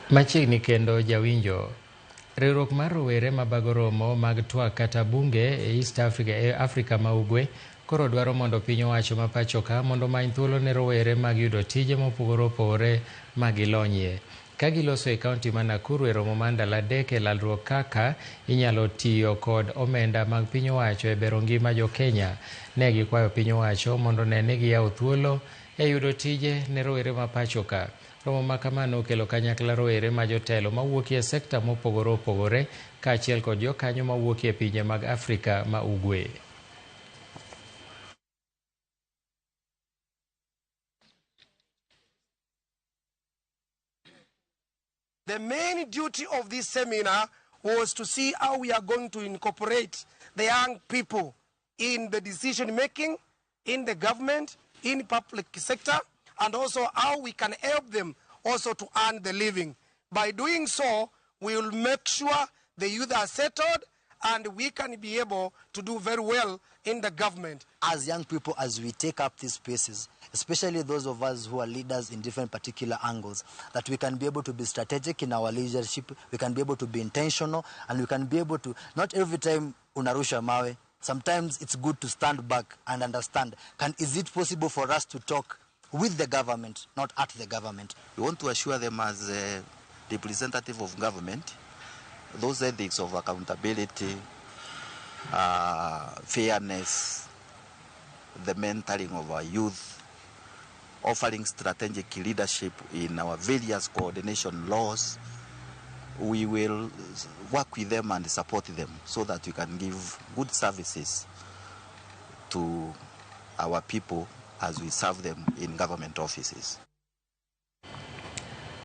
Machiegni kendo jawinjo. Riwruok mar rawere mabago romo mag twak kata bunge e East Africa Afrika ma Ugwe koro dwaro mondo piny owacho ma pacho ka mondo many thuolo ne rowere mag yudo tije mopogore opogore ma gilonyie. Ka giloso e kaunti ma Nakuru e romo mar ndalo adek e lalruok kaka inyalo tiyo kod omenda mag piny owacho e bero ngima jo Kenya, ne gikwayo piny owacho mondo ne ni giyawo thuolo e yudo tije ne rowere ma pacho ka. Romo ma kamano okelo kanyakla rowere ma jotelo mawuokie sekta mopogore opogore kaachiel kod jokanyo mawuokie pinje mag Afrika ma Ugwe. The main duty of this seminar was to see how we are going to incorporate the young people in the decision making, in the government, in the public sector, and also how we can help them also to earn the living. By doing so, we will make sure the youth are settled and we can be able to do very well in the government. As young people, as we take up these spaces, especially those of us who are leaders in different particular angles, that we can be able to be strategic in our leadership, we can be able to be intentional, and we can be able to, not every time unarusha mawe, sometimes it's good to stand back and understand, is it possible for us to talk with the government, not at the government? We want to assure them as a representative of government, those ethics of accountability, fairness, the mentoring of our youth, offering strategic leadership in our various coordination laws. We will work with them and support them so that we can give good services to our people as we serve them in government offices.